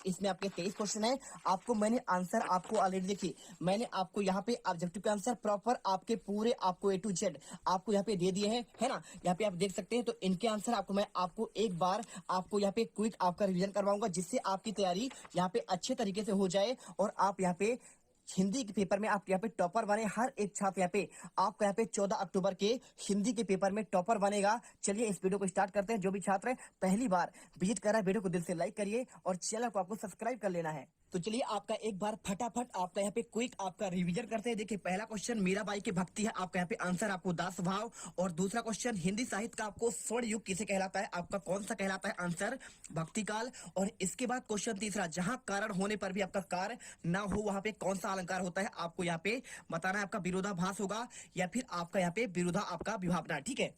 इसमें आपके 23 क्वेश्चन है। आपको मैंने आंसर आपको ऑलरेडी देखिए, मैंने आपको यहाँ पे ऑब्जेक्टिव के आंसर प्रॉपर आपके पूरे आपको A to Z आपको यहाँ पे दे दिए हैं, है ना। यहाँ पे आप देख सकते हैं। तो इनके आंसर आपको मैं आपको एक बार आपको यहाँ पे क्विक आपका रिवीजन करवाऊंगा, जिससे आपकी तैयारी यहाँ पे अच्छे तरीके से हो जाए और आप यहाँ पे हिंदी के पेपर में आप यहाँ पे टॉपर बने। हर एक छात्र यहाँ पे आपका यहाँ पे 14 अक्टूबर के हिंदी के पेपर में टॉपर बनेगा। चलिए इस वीडियो को स्टार्ट करते हैं। जो भी छात्र पहली बार विजिट कर रहा है, वीडियो को दिल से लाइक करिए और चैनल को आपको सब्सक्राइब कर लेना है। तो चलिए आपका एक बार फटाफट आपका यहाँ पे क्विक आपका रिवीजन करते हैं। देखिए पहला क्वेश्चन मीराबाई की भक्ति है, आपका यहाँ पे आंसर आपको दास भाव। और दूसरा क्वेश्चन हिंदी साहित्य का आपको स्वर्ण युग किसे कहलाता है, आपका कौन सा कहलाता है, आंसर भक्ति काल। और इसके बाद क्वेश्चन तीसरा, जहां कारण होने पर भी आपका कार्य ना हो वहां पे कौन सा अलंकार होता है, आपको यहाँ पे बताना है। आपका विरोधाभास होगा या फिर आपका यहाँ पे विरोधा आपका विभावना, ठीक है।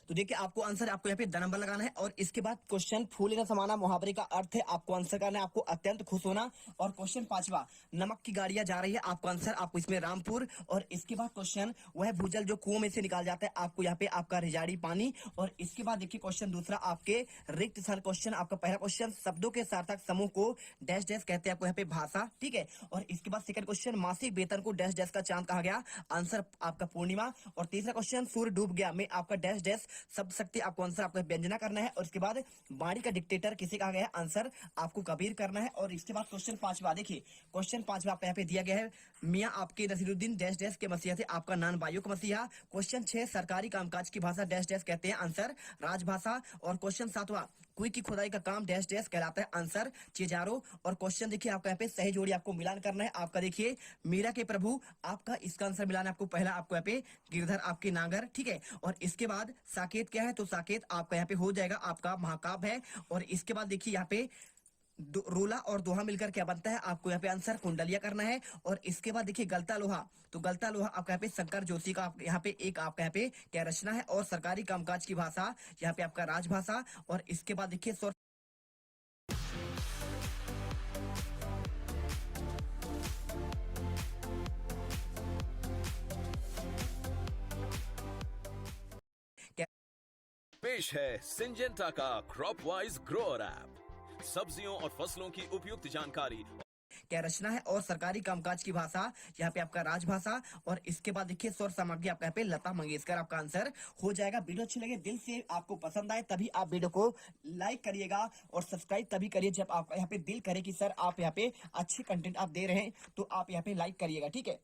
तो देखिए आपको आंसर आपको यहाँ पे द नंबर लगाना है। और इसके बाद क्वेश्चन फूले न समाना मुहावरे का अर्थ है, आपको आंसर करना है, आपको अत्यंत खुश होना। और क्वेश्चन पांचवा, नमक की गाड़ियां जा रही है, आपको आंसर आपको इसमें रामपुर। और इसके बाद क्वेश्चन वह भूजल जो कुओं में से निकाल जाता है, आपको यहाँ पे आपका रिजाड़ी पानी। और इसके बाद देखिए क्वेश्चन दूसरा आपके रिक्त स्थान क्वेश्चन, आपका पहला क्वेश्चन शब्दों के सार्थक समूह को डैश डैश कहते हैं, आपको यहाँ पे भाषा, ठीक है। और इसके बाद सेकंड क्वेश्चन मासिक वेतन को डैश डैश का चांद कहा गया, आंसर आपका पूर्णिमा। और तीसरा क्वेश्चन सूर्य डूब गया में आपका डैश डैश शब्द शक्ति, आपको आंसर आपको व्यंजना करना है। और इसके बाद बाणी का डिक्टेटर किसे कहा गया है, आंसर आपको कबीर करना है। और इसके बाद क्वेश्चन पांचवा, देखिए क्वेश्चन पांचवा आपको यहाँ पे दिया गया है, मियां आपके नसीरुद्दीन डैश डैश के मसीहा थे, आपका नान बाइयों का मसीहा। क्वेश्चन 6, सरकारी कामकाज की भाषा डैश डैश कहते हैं, आंसर राजभाषा। और क्वेश्चन 7वां, कुई की खुदाई का काम डैश डैश कहलाता है, आंसर चिजारो। और क्वेश्चन देखिए आपका यहाँ पे सही जोड़ी आपको मिलान करना है, आपका देखिए मीरा के प्रभु, आपका इसका आंसर मिलाना है आपको पहला, आपको यहाँ पे गिरधर आपके नागर, ठीक है। और इसके बाद साकेत क्या है, तो साकेत आपका यहाँ पे हो जाएगा आपका महाकाव्य है। और इसके बाद देखिए यहाँ पे रोला और दोहा मिलकर क्या बनता है, आपको यहाँ पे आंसर कुंडलिया करना है। और इसके बाद देखिए गलता लोहा, तो गलता लोहा आपका यहाँ पे शंकर जोशी का यहाँ पे एक आपका यहाँ पे क्या रचना है। और सरकारी कामकाज की भाषा यहाँ पे आपका राजभाषा। और इसके बाद देखिए पेश है सिंजेंटा का क्रॉप वाइज ग्रोअर ऐप, सब्जियों और फसलों की उपयुक्त जानकारी क्या रचना है। और सरकारी कामकाज की भाषा यहाँ पे आपका राजभाषा। और इसके बाद देखिए स्वर सामग्री आपका यहाँ पे लता मंगेशकर, आपका आंसर हो जाएगा। वीडियो अच्छी लगे, दिल से आपको पसंद आए, तभी आप वीडियो को लाइक करिएगा और सब्सक्राइब तभी करिए जब आपका यहाँ पे दिल करे कि सर आप यहाँ पे अच्छे कंटेंट आप दे रहे हैं, तो आप यहाँ पे लाइक करिएगा, ठीक है।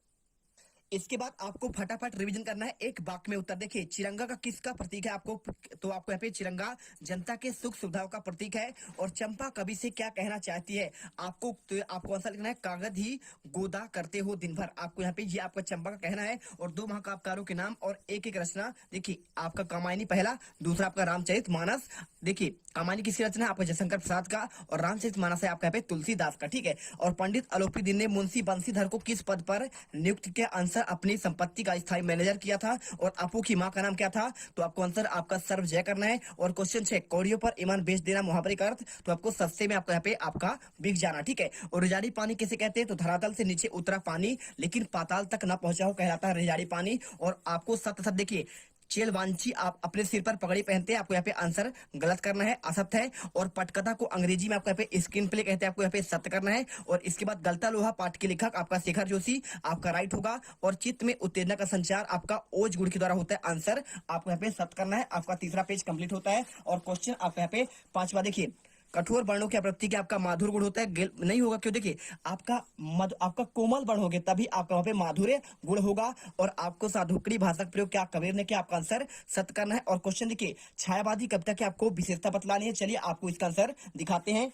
इसके बाद आपको फटाफट रिवीजन करना है, एक वाक्य में उत्तर। देखिए चिरंगा का किसका प्रतीक है, आपको तो आपको यहाँ पे चिरंगा जनता के सुख सुविधाओं का प्रतीक है। और चंपा कवि से क्या कहना चाहती है, आपको तो आपको आंसर लिखना है, कागज ही गोदा करते हो दिन भर, आपको यहाँ पे ये आपका चंपा का कहना है। और दो महाकाव्यकारों के नाम और एक एक रचना, देखिए आपका कामायनी पहला, दूसरा आपका रामचरित मानस। देखिए कामायनी किसकी रचना है, आपका जयशंकर प्रसाद का। और रामचरित मानस है आपका यहाँ पे तुलसीदास का, ठीक है। और पंडित अलोपी दीन ने मुंशी बंशीधर को किस पद पर नियुक्त किया, आंसर अपनी संपत्ति का स्थायी मैनेजर किया था। और अपू की मां का नाम क्या था, तो आपको आंसर आपका सर्वजय करना है। और क्वेश्चन 6, कौड़ियों पर ईमान बेच देना मुहावरे का अर्थ, तो आपको सस्ते में आपको यहाँ पे आपका बिक जाना, ठीक है। और रिजाड़ी पानी किसे कहते हैं, तो धरातल से नीचे उतरा पानी लेकिन पाताल तक न पहुंचा हो कहलाता है रिजाड़ी पानी। और आपको सत्य सत्य देखिए चेलवांची आप अपने सिर पर पगड़ी पहनते हैं, आपको यहाँ पे आंसर गलत करना है, असत्य है। और पटकथा को अंग्रेजी में आपको यहाँ पे स्क्रीन प्ले कहते हैं, आपको यहाँ पे सत्य करना है। और इसके बाद गलता लोहा पाठ के लेखक आपका शेखर जोशी, आपका राइट होगा। और चित्त में उत्तेजना का संचार आपका ओज गुड़ के द्वारा होता है, आंसर आपको यहाँ पे सत्य करना है। आपका तीसरा पेज कंप्लीट होता है। और क्वेश्चन आपका यहाँ पे पांचवा, देखिए कठोर वर्णों की प्रवृत्ति के आपका माधुर गुण होता है, नहीं होगा क्यों, देखिए आपका कोमल वर्ण होगे तभी आपका वहां पे माधुर्य गुण होगा। और आपको साधुकड़ी भाषा का प्रयोग क्या कबीर ने किया, आपका आंसर सत्य करना है। और क्वेश्चन देखिए छायावादी कविता की आपको विशेषता बतलानी है, चलिए आपको इसका आंसर दिखाते हैं।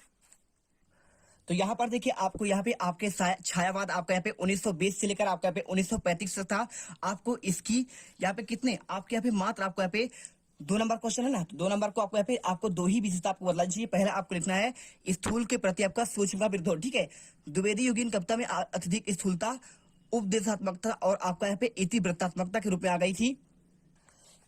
तो यहाँ पर देखिए आपको यहाँ पे आपके छायावाद आपका यहाँ पे 1920 से लेकर आपका यहाँ पे 1935 तक था। आपको इसकी यहाँ पे कितने आपके यहाँ पे मात्र आपको यहाँ पे 2 नंबर क्वेश्चन है ना, तो 2 नंबर को आपको यहाँ पे आपको 2 ही विशेषता आपको बदलनी चाहिए। पहला आपको लिखना है स्थूल के प्रति आपका सूक्ष्म का विरोध, ठीक है। द्विवेदी युगीन कविता में अत्यधिक स्थूलता, उपदेशात्मकता और आपका यहाँ पे इतिवृत्तात्मकता के रूप में आ गई थी,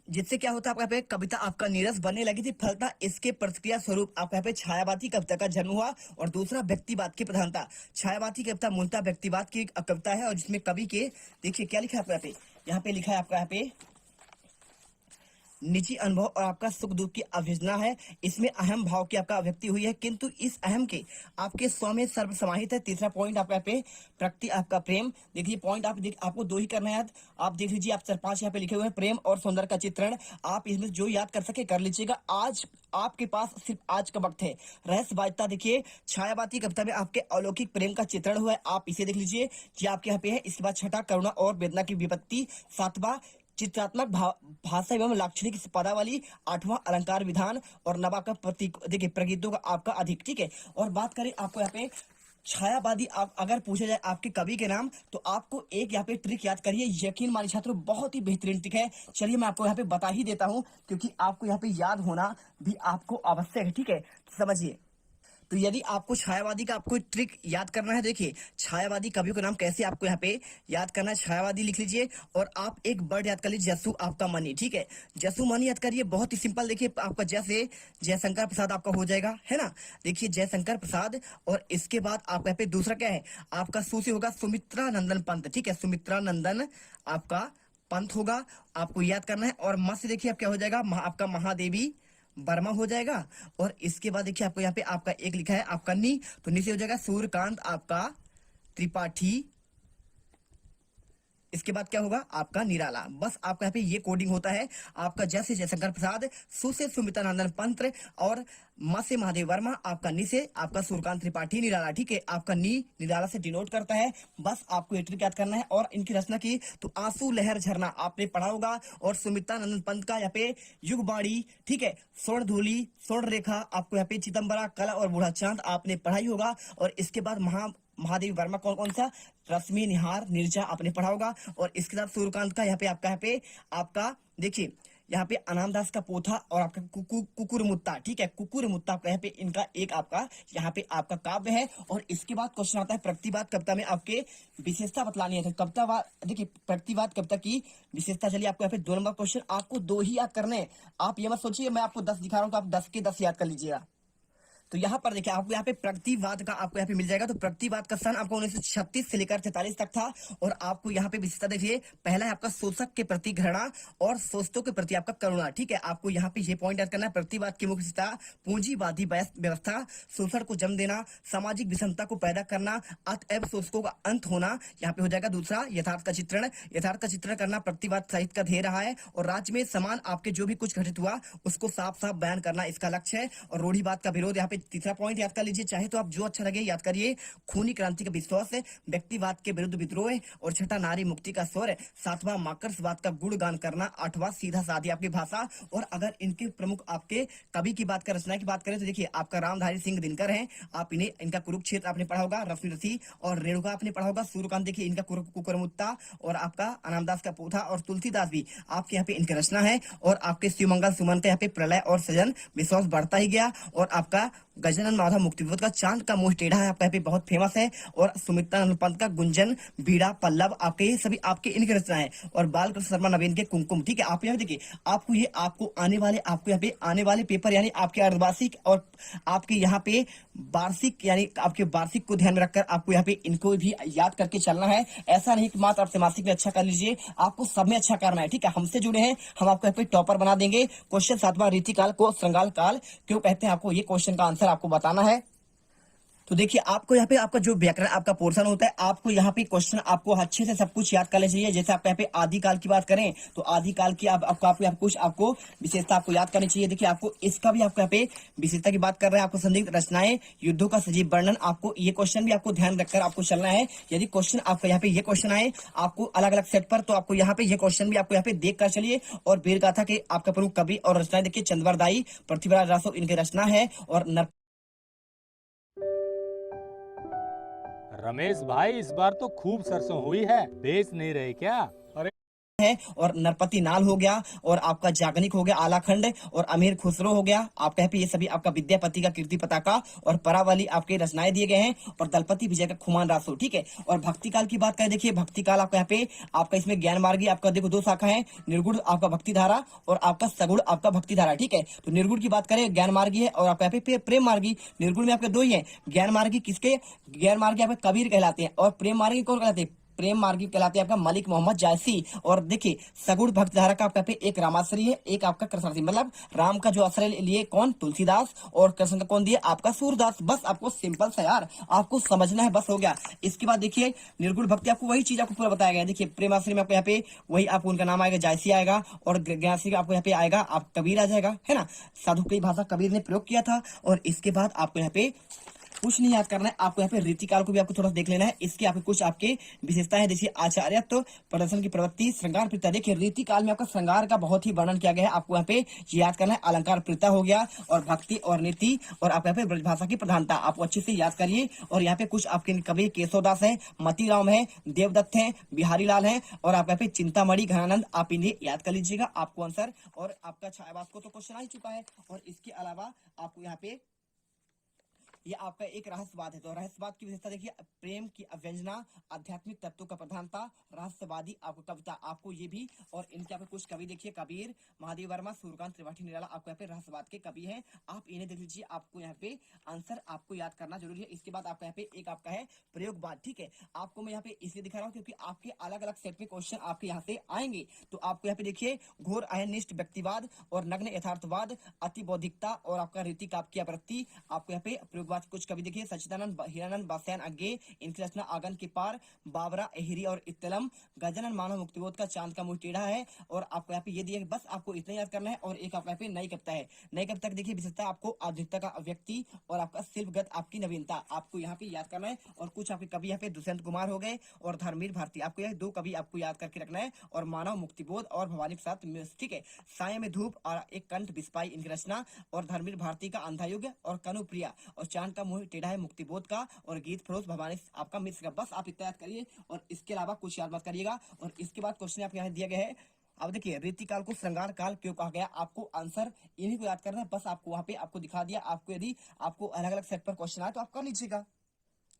जिससे क्या होता है आपका यहाँ पे कविता आपका नीरस बनने लगी थी। फलता इसके प्रतिक्रिया स्वरूप आपका यहाँ पे छायावादी कविता का जन्म हुआ। और दूसरा व्यक्तिवाद की प्रधानता, छायावादी कविता मूलतः व्यक्तिवाद की कविता है और जिसमें कवि के देखिए क्या लिखा है आपको यहाँ पे लिखा है आपका यहाँ पे निजी अनुभव और आपका सुख दुख की अभियोजना है। इसमें अहम भाव की आपका अभिव्यक्ति हुई है, किंतु इस अहम के आपके स्व में सर्व समाहित है। तीसरा पॉइंट आपका यहाँ पे प्रकृति आपका प्रेम। देखिए पॉइंट आपको दो ही करना है, आप देख लीजिए, आप 4-5 यहाँ पे लिखे हुए हैं। प्रेम और सौंदर्य का चित्रण, आप इसमें जो याद कर सके कर लीजिएगा। आज आपके पास सिर्फ आज का वक्त है। रहस्यवादिता, देखिए छायावादी कविता में आपके अलौकिक प्रेम का चित्रण हुआ है, आप इसे देख लीजिए, ये आपके यहाँ पे है। इसके बाद छठा करुणा और वेदना की विपत्ति। सातवां चित्रात्मक भाषा एवं लाक्षणिक पदावली। आठवां अलंकार विधान और नवा का प्रतीक, देखिए प्रगीतों का आपका अधिक, ठीक है। और बात करें आपको यहाँ पे छायावादी, आप अगर पूछा जाए आपके कवि के नाम, तो आपको एक यहाँ पे ट्रिक याद करिए, यकीन मानिए छात्रों बहुत ही बेहतरीन ट्रिक है। चलिए मैं आपको यहाँ पे बता ही देता हूँ, क्योंकि आपको यहाँ पे याद होना भी आपको आवश्यक है, ठीक है। समझिए, तो यदि आपको छायावादी का आपको ट्रिक याद करना है, देखिए छायावादी कवियों का नाम कैसे आपको यहाँ पे याद करना है। छायावादी लिख लीजिए और आप एक वर्ड याद कर लीजिए, जसु आपका मनी, ठीक है। जसु मनी याद करिए, बहुत ही सिंपल। देखिए आपका जैसे जयशंकर प्रसाद आपका हो जाएगा, है ना। देखिए जयशंकर प्रसाद, और इसके बाद आपका यहाँ पे दूसरा क्या है, आपका सु से होगा सुमित्रा नंदन पंत, ठीक है। सुमित्रा नंदन आपका पंत होगा, आपको याद करना है। और म से देखिए आप क्या हो जाएगा, आपका महादेवी वर्मा हो जाएगा। और इसके बाद देखिए आपको यहाँ पे आपका एक लिखा है आपका नी, तो नी से हो जाएगा सूर्यकांत आपका त्रिपाठी। इसके बाद क्या होगा आपका निराला। बस आपका यहाँ पे ये कोडिंग होता है आपका। जैसे जयशंकर प्रसाद, सु से सुमित्रानंदन पंत, और म से महादेव वर्मा, आपका नी से आपका सूर्यकांत त्रिपाठी, निराला, ठीक है। आपका नी निराला से डिनोट करता है। बस आपको ये ट्रिक याद करना है। और इनकी रचना की तो आंसू लहर झरना आपने पढ़ा होगा, और सुमित्रानंदन पंत का यहाँ पे युगबाड़ी, ठीक है। स्वर्ण धूली, स्वर्ण रेखा, आपको यहाँ पे चिदम्बरा, कला और बूढ़ा चांद आपने पढ़ाई होगा। और इसके बाद महादेवी वर्मा कौन सा, रश्मि, निहार, निर्जा आपने पढ़ा होगा। और इसके साथ सूर्यकांत का यहाँ पे आपका देखिए यहाँ पे अनामदास का पोथा और आपका कुकुरमुत्ता, ठीक है। कुकुरमुत्ता आपका यहाँ पे इनका एक आपका यहाँ पे आपका काव्य है। और इसके बाद क्वेश्चन आता है प्रतिवाद कविता में आपके विशेषता बतलानी है। तो कवितावाद, देखिए प्रतिवाद कविता की विशेषता, चलिए आपको यहाँ पे 2 नंबर क्वेश्चन, आपको 2 ही याद करने हैं। आप ये मत सोचिए मैं आपको 10 दिखा रहा हूँ तो आप 10 के 10 याद कर लीजिएगा। तो यहाँ पर देखिए आपको यहाँ पे प्रगतिवाद का आपको यहाँ पे मिल जाएगा। तो प्रगतिवाद का सन आपको 1936 से लेकर 43 तक था। और आपको यहाँ पे विशेषता देखिए, पहला है आपका शोषक के प्रति घृणा और शोषितों के प्रति आपका करुणा, ठीक है। आपको यहाँ पे ये पॉइंट याद करना है। प्रगतिवाद की मुख्य विशेषता पूंजीवादी व्यवस्था, शोषण को जन्म देना, सामाजिक विषमता को पैदा करना, अतएव शोषकों का अंत होना। यहाँ पे हो जाएगा दूसरा यथार्थ का चित्रण। यथार्थ का चित्रण करना प्रगतिवाद साहित्य का ध्येय रहा है। और राज्य में समान आपके जो भी कुछ घटित हुआ उसको साफ साफ बयान करना इसका लक्ष्य है। और रूढ़िवाद का विरोध, यहाँ पे तीसरा पॉइंट याद कर लीजिए, चाहे तो आप जो अच्छा लगे याद करिए। खूनी क्रांति का विश्वास है, व्यक्तिवाद के विरुद्ध विद्रोह है। और छठा नारी मुक्ति का स्वर है। सातवां मार्क्सवाद का गुणगान करना। आठवां सीधा साधी आपकी भाषा। और अगर इनके प्रमुख आपके कवि की बात करें, रचना की बात करें, तो देखिए आपका रामधारी सिंह दिनकर है, आप इन्हें इनका कुरुक्षेत्र आपने पढ़ा होगा, रफी और रेणुका आपने पढ़ा होगा। सूर्यकांत देखिए इनका कुकुरमुत्ता, और आपका अनामदास का पोथा, और तुलसीदास भी आपके यहाँ पे इनकी रचना है। और आपके शिवमंगल सुमन का यहाँ पे प्रलय और सृजन विश्वास बढ़ता ही गया। और आपका गजानन माधव मुक्तिबोध का चांद का मुंह टेढ़ा है आपका यहाँ पे बहुत फेमस है। और सुमित्रानंद पंत का गुंजन, बीड़ा, पल्लव, आपके ये सभी आपके इनकी रचना है। और बालकृष्ण शर्मा नवीन के कुमकुम, ठीक है। आप यहाँ देखिए आपको ये आपको यहाँ पे आने वाले पेपर, यानी आपके अर्धवार्षिक और आपके यहाँ पे वार्षिक, यानी आपके वार्षिक को ध्यान में रखकर आपको यहाँ पे इनको भी याद करके चलना है। ऐसा नहीं कि मात्र आप मासिक में अच्छा कर लीजिए, आपको सब में अच्छा करना है, ठीक है। हमसे जुड़े हैं, हम आपको यहाँ पे टॉपर बना देंगे। क्वेश्चन 7वां, रीतिकाल को श्रृंगार काल क्यों कहते हैं, आपको ये क्वेश्चन का आंसर आपको बताना है। तो देखिए आपको यहाँ पे आपका जो व्याकरण आपका पोर्शन होता है, आपको यहाँ पे क्वेश्चन आपको अच्छे से सब कुछ याद कर लेना चाहिए। जैसे आप यहाँ पे आदिकाल की बात करें तो आदिकाल की आपको विशेषता आपको याद करनी चाहिए। देखिए आपको इसका भी आपको यहाँ पे विशेषता की बात कर रहे हैं। आपको संदिग्ध रचनाएं, युद्धों का सजीव वर्णन, आपको ये क्वेश्चन भी आपको ध्यान रखकर आपको चलना है। यदि क्वेश्चन आपको यहाँ पे ये क्वेश्चन आए आपको अलग अलग सेट पर, तो आपको यहाँ पे ये क्वेश्चन भी आपको यहाँ पे देख कर चलिए। और वीर गाथा के आपका प्रमुख कवि और रचनाएं देखिए, चंद्रवरदाई, पृथ्वीराज रासो इनकी रचना है। और रमेश भाई, इस बार तो खूब सरसों हुई है, बेच नहीं रहे क्या? अरे है। और नरपति नाल हो गया, और आपका जागनिक हो गया, आलाखंड, और अमीर खुसरो हो गया। आप यहाँ पे ये सभी आपका विद्यापति का कीर्ति पताका और परावाली आपके रचनाएं दिए गए हैं। और दलपति विजय का खुमान रासो, ठीक है। और भक्ति काल की बात करें, देखिए भक्ति काल आपका यहाँ पे आपका इसमें ज्ञान मार्गी आपका देखो 2 शाखा है, निर्गुण आपका भक्ति धारा और आपका सगुण आपका भक्ति धारा, ठीक है। तो निर्गुण की बात करें ज्ञान मार्गी है, और आपका यहाँ पे प्रेम मार्गी। निर्गुण में आपके 2 ही है, ज्ञान मार्गी किसके, ज्ञान मार्गी आपके कबीर कहलाते हैं, और प्रेम मार्गी कौन कहलाते हैं, प्रेम मार्गी कहलाते हैं आपका मलिक मोहम्मद जायसी। और देखिए सगुण भक्त धारा का आपका पे एक रामाश्री है, एक आपका कृष्णाश्री, मतलब राम का जो आश्रय लिए कौन, तुलसीदास, और कृष्ण का कौन दिया आपका सूरदास। बस आपको सिंपल सा यार आपको समझना है, बस हो गया। इसके बाद देखिए निर्गुण भक्ति, आपको वही चीज आपको पूरा बताया गया है। देखिए प्रेमाश्री में आपको यहाँ पे वही आपको उनका नाम आएगा जायसी आएगा, और ज्ञानश्री आपको यहाँ पे आएगा आप कबीर आ जाएगा, है ना। साधु की भाषा कबीर ने प्रयोग किया था। और इसके बाद आपको यहाँ पे कुछ नहीं याद करना है, आपको यहाँ पे रीतिकाल को भी आपको थोड़ा देख लेना है। इसके आपके कुछ आपके विशेषताएं हैं, देखिए आचार्य तो प्रदर्शन की प्रवृत्ति, श्रृंगार प्रीता। देखिए रीतिकाल में आपका श्रृंगार का बहुत ही वर्णन किया गया है, आपको यहाँ पे याद करना है। अलंकार प्रीता हो गया, और भक्ति और नीति, और आप यहाँ पे ब्रजभाषा की प्रधानता आपको अच्छे से याद करिए। और यहाँ पे कुछ आपके कवि केशवदास है, मतीराम है, देवदत्त है, बिहारी लाल है, और आप यहाँ पे चिंतामणि घनानंद, आप इन्हें याद कर लीजिएगा आपको आंसर। और आपका छायावास को तो क्वेश्चन आ ही चुका है। और इसके अलावा आपको यहाँ पे ये आपका एक रहस्यवाद है, तो रहस्यवाद की विशेषता देखिए प्रेम की अव्यंजना, आध्यात्मिक तत्वों का प्रधानता, रहस्यवादी आपको कविता, आपको ये भी। और इनके यहाँ पे कुछ कवि देखिए कबीर, महादेव वर्मा, सूर्यकांत त्रिपाठी निराला, आपको यहाँ पे रहस्यवाद के कवि हैं, आप इन्हें देख लीजिए। आपको यहाँ पे आंसर आपको याद करना जरूरी है। इसके बाद आपका यहाँ पे एक आपका है प्रयोगवाद, ठीक है। आपको मैं यहाँ पे इसलिए दिखा रहा हूँ क्योंकि आपके अलग अलग सेट में क्वेश्चन आपके यहाँ से आएंगे। तो आपको यहाँ पे देखिए घोर अहनिष्ठ व्यक्तिवाद और नग्न यथार्थवाद, अति बौद्धिकता, और आपका रीति काव्य की आवृत्ति, आपको यहाँ पे प्रयोगवाद कुछ कवि देखिए सच्चिदानंद हीरानंद बास्यान अज्ञे, इनकी रचना आगन के पार, बाबरा एहरी और इत्तलम, गजानन मानव मुक्तिबोध का चांद का मुंह टेढ़ा है। और आपको यहाँ पे ये दिया, बस आपको इतना याद करना है। और एक आपको यहाँ पे नई कविता है, नई कविता देखिए विशेषता आपको आधुनिकता का अव्यक्ति, और आपका शिल्पगत आपकी नवीनता, आपको यहाँ पे याद करना है। और कुछ आपके कवि यहाँ पे दुष्यंत कुमार हो गए और धर्मवीर भारती, आपको यह दो कवि आपको याद करके रखना है। और मानव मुक्तिबोध और भवानी प्रसाद, ठीक है। साय में धूप और एक कंठ बिस्पाई इनकी रचना, और धर्मवीर भारती का अंधा युग, और कनुप्रिया, और चांद का मुंह टेढ़ा है मुक्तिबोध का, और गीत फरोज भवानी आपका मिश्र का। बस आप इतना याद करिए, और इसके अलावा कुछ याद मत करिएगा। और इसके बाद क्वेश्चन आपके यहाँ दिया गया है। अब देखिए रीतिकाल को श्रृंगार काल क्यों कहा गया, आपको आंसर इन्हीं को याद करना है। बस आपको वहां पे आपको दिखा दिया। आपको यदि आपको अलग अलग सेट पर क्वेश्चन आए तो आप कर लीजिएगा।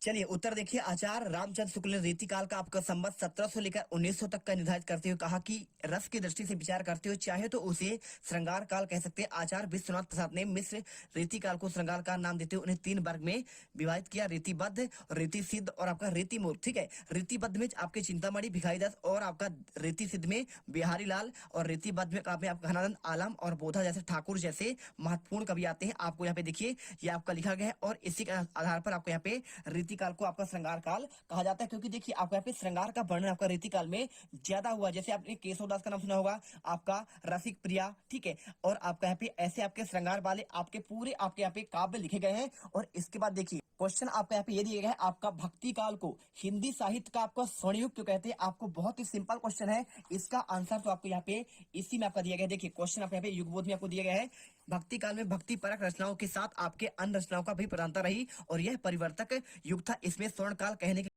चलिए उत्तर देखिए, आचार्य रामचंद्र शुक्ल ने रीतिकाल का आपका संबंध 1700 लेकर 1900 तक का निर्धारित करते हुए कहा कि रस की दृष्टि से विचार करते हुए चाहे तो उसे श्रृंगार काल कह सकते हैं। आचार्य विश्वनाथ प्रसाद ने मिश्र रीतिकाल को श्रृंगार काल नाम देते हुए उन्हें 3 वर्ग में विभाजित किया, रीतिबद्ध, रीति सिद्ध, और आपका रीतिमूर्त, ठीक है। रीतिबद्ध में आपके चिंतामणि, भिखारीदास, और आपका रीति सिद्ध में बिहारी लाल, और रीतिबद्ध में आपका घनानंद आलम और बोधा जैसे ठाकुर जैसे महत्वपूर्ण कवि आते हैं। आपको यहाँ पे देखिए ये आपका लिखा गया है, और इसी के आधार पर आपको यहाँ पे रीतिकाल को आपका श्रृंगार काल कहा जाता है। क्योंकि देखिए आपको यहाँ पे श्रृंगार का वर्णन आपका रीतिकाल में ज्यादा हुआ। जैसे आपने केशवदास का नाम सुना होगा, आपका रसिक प्रिया, ठीक है। और आपका यहाँ पे ऐसे आपके श्रृंगार वाले आपके पूरे आपके यहाँ पे काव्य लिखे गए हैं। और इसके बाद देखिए क्वेश्चन आपका यहाँ पे ये दिया गया है, आपका भक्ति काल को हिंदी साहित्य का आपका स्वर्णयुग क्यों कहते हैं। आपको बहुत ही सिंपल क्वेश्चन है, इसका आंसर तो आपको यहाँ पे इसी में आपका दिया गया है। देखिए क्वेश्चन आपको यहाँ पे युगबोध में आपको दिया गया है, भक्ति काल में भक्ति परक रचनाओं के साथ आपके अन्य रचनाओं का भी प्रधानता रही, और यह परिवर्तक युग था। इसमें स्वर्ण काल कहने के